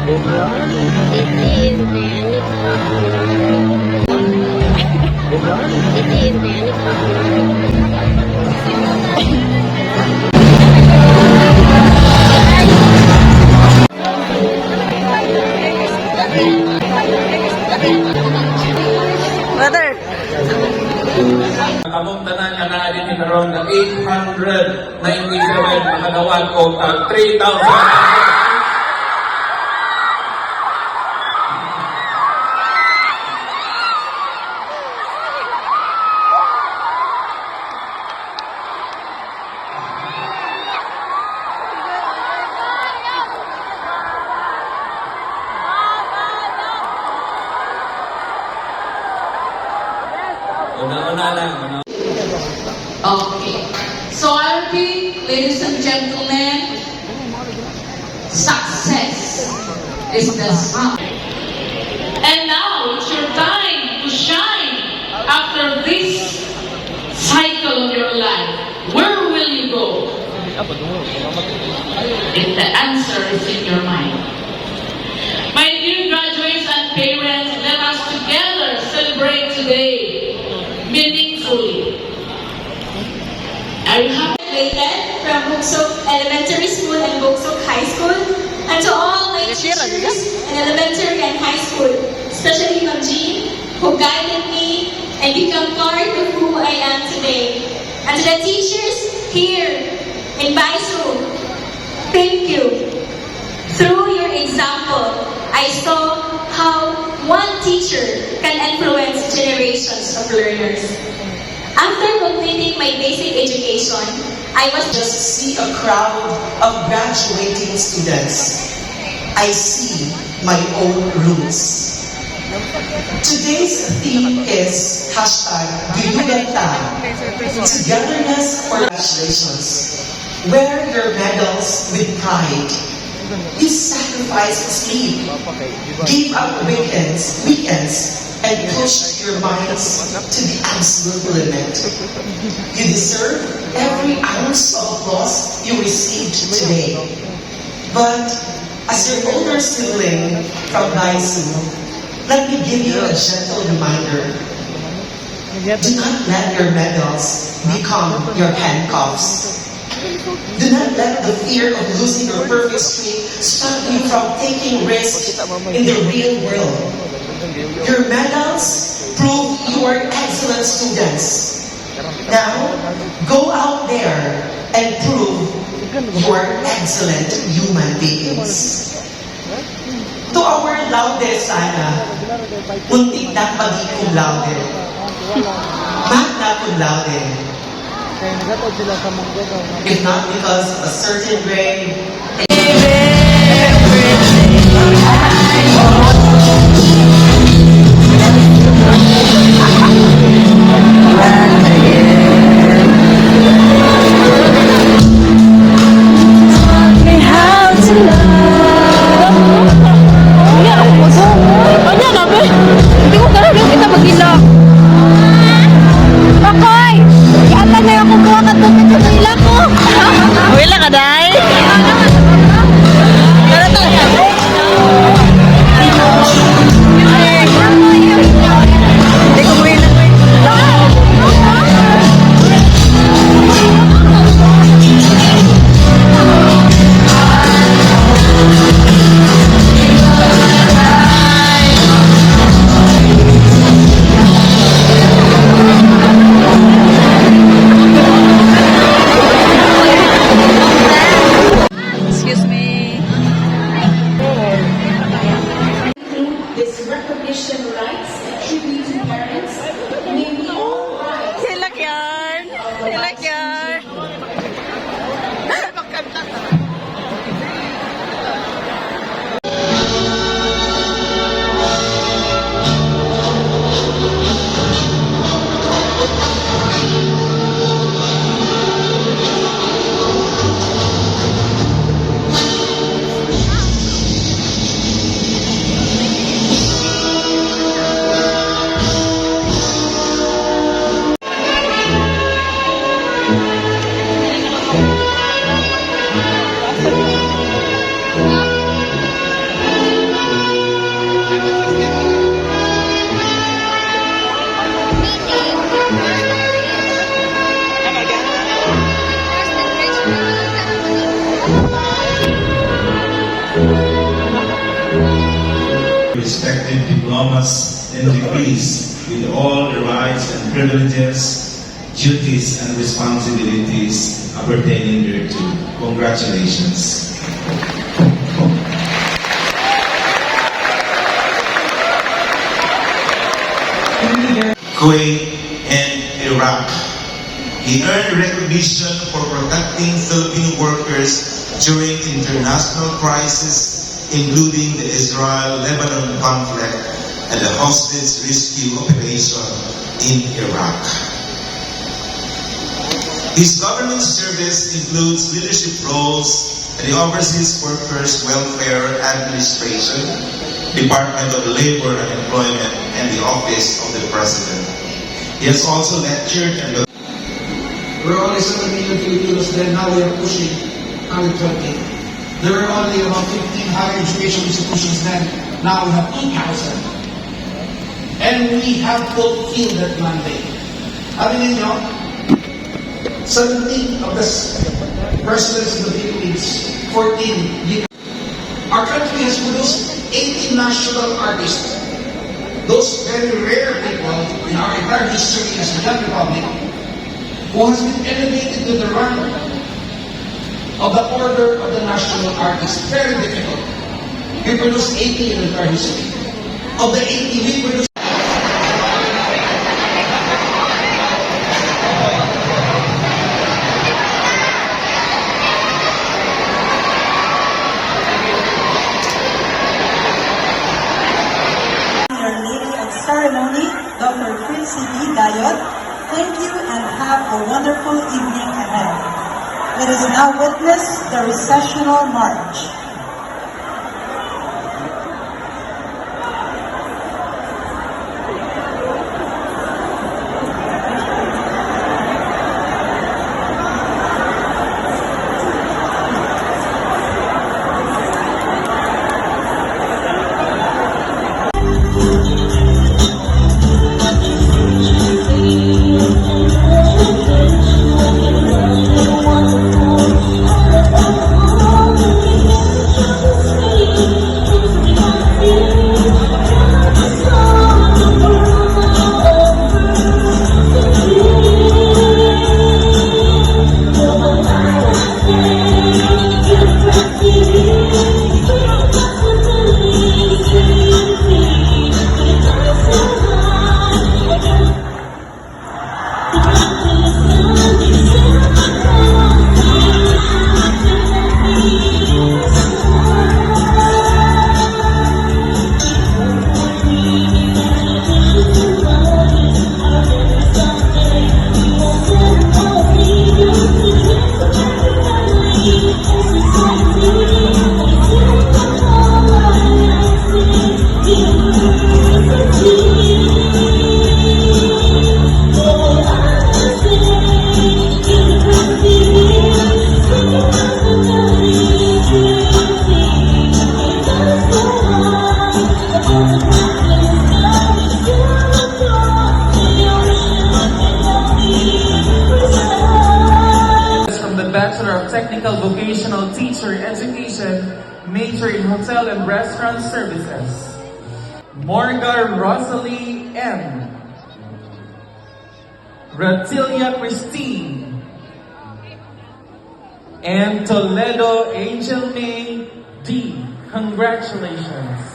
Brother. Kamong tanan nga naa din karon nga 897 makadawat og 3,000. Okay. So I repeat, ladies and gentlemen, success is the sum. And now it's your time to shine after this cycle of your life. Where will you go? If the answer is in your mind. My dear graduates and parents, let us together celebrate today meaningfully. Are you happy? From Buksok Elementary School and Buksok High School, and to all my teachers in elementary and high school, especially Ma'am Jean, who guided me and become part of who I am today. And to the teachers here in Baisu, thank you. Through your example, I saw how one teacher can influence generations of learners. After completing my basic education, I was just see a crowd of graduating students. I see my own roots. Today's theme is #Guyuganta, togetherness for congratulations. Wear your medals with pride. You sacrifice sleep, give up weekends, and push your minds to the absolute limit. You deserve every ounce of applause you received today. But as your older sibling from Baisu, let me give you a gentle reminder. Do not let your medals become your handcuffs. Do not let the fear of losing your perfect streak stop you from taking risks in the real world. Your medals prove you are excellent students. Now, go out there and prove you are excellent human beings. To our laude sana, muntik na maging cum laude. Magna cum laude. If not because of a certain grade, Wala ka, day? respective diplomas and degrees with all the rights and privileges, duties and responsibilities appertaining thereto. Congratulations. Kuwait and Iraq. He earned recognition for protecting Filipino workers during international crises, including the Israel-Lebanon conflict and the hostage rescue operation in Iraq. His government service includes leadership roles in the Overseas Workers Welfare Administration, Department of Labor and Employment, and the Office of the President. He has also lectured and There were only 7 million Filipinos then, now we are pushing 120. There were only about 15 higher education institutions then, now we have 2,000. And we have fulfilled that mandate. Sabi ninyo, 17 of the presidents of the Philippines, 14 our country has produced 18 national artists. Those very rare people in our entire history as a young republic who has been elevated to the rank of the order of the national artist. Very difficult. We produced 80 in our history. Of the 80, we produced Our Lady of Ceremony, Dr. Quincy D. Dayot. Thank you and have a wonderful evening ahead. Let us now witness the recessional march. Bachelor of Technical Vocational Teacher Education, major in Hotel and Restaurant Services. Morga Rosalie M. Ratilia Christine. And Toledo Angel May D. Congratulations.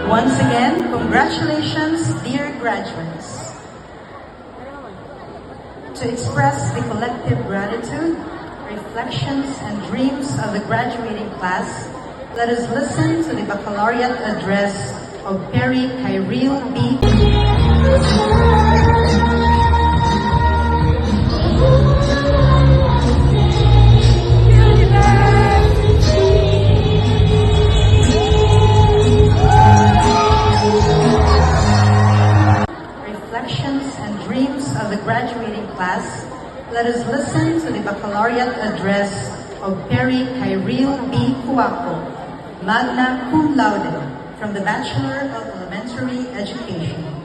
Once again, congratulations, dear graduates. To express the collective gratitude, reflections, and dreams of the graduating class, let us listen to the baccalaureate address of Perry Kyril B. And dreams of the graduating class, let us listen to the baccalaureate address of Perry Kyril B. Cuaco, magna cum laude. from the Bachelor of Elementary Education.